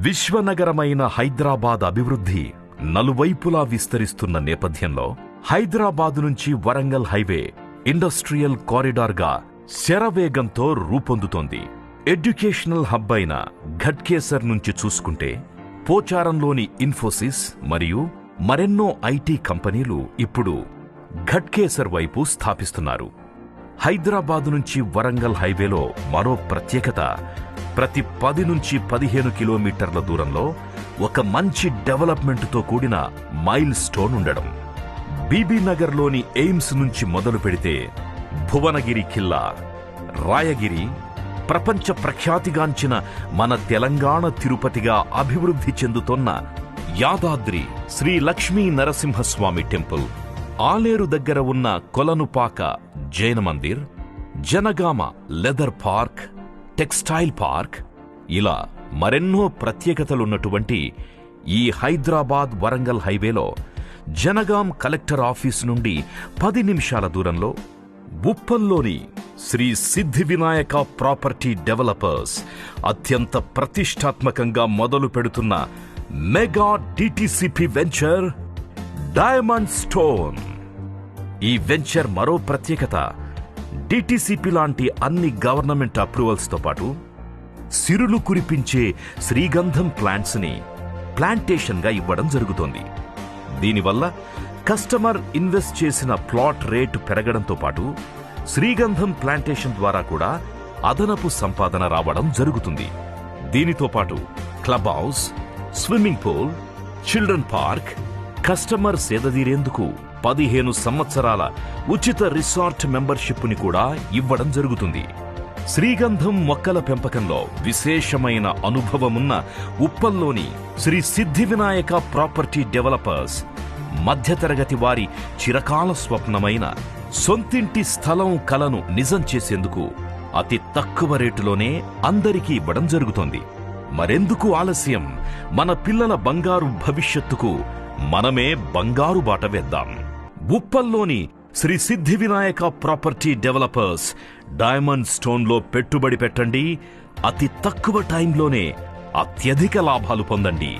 విశ్వనగరమైన హైదరాబాద్ అభివృద్ధి నలువైపులా విస్తరిస్తున్న నేపథ్యంలో హైదరాబాదు నుంచి వరంగల్ హైవే ఇండస్ట్రియల్ కారిడార్గా శరవేగంతో రూపొందుతోంది. ఎడ్యుకేషనల్ హబ్ అయిన ఘట్కేసర్ నుంచి చూసుకుంటే పోచారంలోని ఇన్ఫోసిస్ మరియు మరెన్నో ఐటీ కంపెనీలు ఇప్పుడు ఘట్కేసర్ వైపు స్థాపిస్తున్నారు. హైదరాబాదు నుంచి వరంగల్ హైవేలో మరో ప్రత్యేకత ప్రతి 10 నుంచి 15 కిలోమీటర్ల దూరంలో ఒక మంచి డెవలప్మెంట్తో కూడిన మైల్ స్టోన్ ఉండడం. బీబీనగర్లోని ఎయిమ్స్ నుంచి మొదలు పెడితే భువనగిరి ఖిల్లా, రాయగిరి, ప్రపంచ ప్రఖ్యాతిగాంచిన మన తెలంగాణ తిరుపతిగా అభివృద్ధి చెందుతోన్న యాదాద్రి శ్రీ లక్ష్మీ నరసింహస్వామి టెంపుల్, ఆలేరు దగ్గర ఉన్న కొలనుపాక జైన మందిర్, Jangaon leather park, textile park, ఇలా మరెన్నో ప్రత్యేకతలున్నటువంటి ఈ హైదరాబాద్ వరంగల్ హైవేలో జనగాం కలెక్టర్ ఆఫీస్ నుండి 10 నిమిషాల దూరంలో ఉప్పల్లోని శ్రీ సిద్ధి వినాయక ప్రాపర్టీ డెవలపర్స్ అత్యంత ప్రతిష్టాత్మకంగా మొదలు పెడుతున్న mega DTCP venture diamond stone. ఈ వెంచర్ మరో ప్రత్యేకత డిటిసిపి లాంటి అన్ని గవర్నమెంట్ అప్రూవల్స్తో పాటు సిరులు కురిపించే శ్రీగంధం ప్లాంట్స్ ని ప్లాంటేషన్గా ఇవ్వడం జరుగుతోంది. దీనివల్ల కస్టమర్ ఇన్వెస్ట్ చేసిన ప్లాట్ రేటు పెరగడంతో పాటు శ్రీగంధం ప్లాంటేషన్ ద్వారా కూడా అదనపు సంపాదన రావడం జరుగుతుంది. దీనితో పాటు club house, swimming pool, children park, customer సేదదీరేందుకు 15 సంవత్సరాల ఉచిత రిసార్ట్ మెంబర్షిప్ ని కూడా ఇవ్వడం జరుగుతుంది. శ్రీగంధం మొక్కల పెంపకంలో విశేషమైన అనుభవమున్న ఉప్పల్లోని శ్రీ సిద్ధి వినాయక ప్రాపర్టీ డెవలపర్స్ మధ్యతరగతి వారి చిరకాల స్వప్నమైన సొంతింటి స్థలం కలను నిజం చేసేందుకు అతి తక్కువ రేటులోనే అందరికీ ఇవ్వడం జరుగుతోంది. మరెందుకు ఆలస్యం? మన పిల్లల బంగారు భవిష్యత్తుకు మనమే బంగారు బాట వేద్దాం. ఉప్పల్లోని శ్రీ సిద్ధి వినాయక ప్రాపర్టీ డెవలపర్స్ డైమండ్ స్టోన్లో పెట్టుబడి పెట్టండి. అతి తక్కువ టైంలోనే అత్యధిక లాభాలు పొందండి.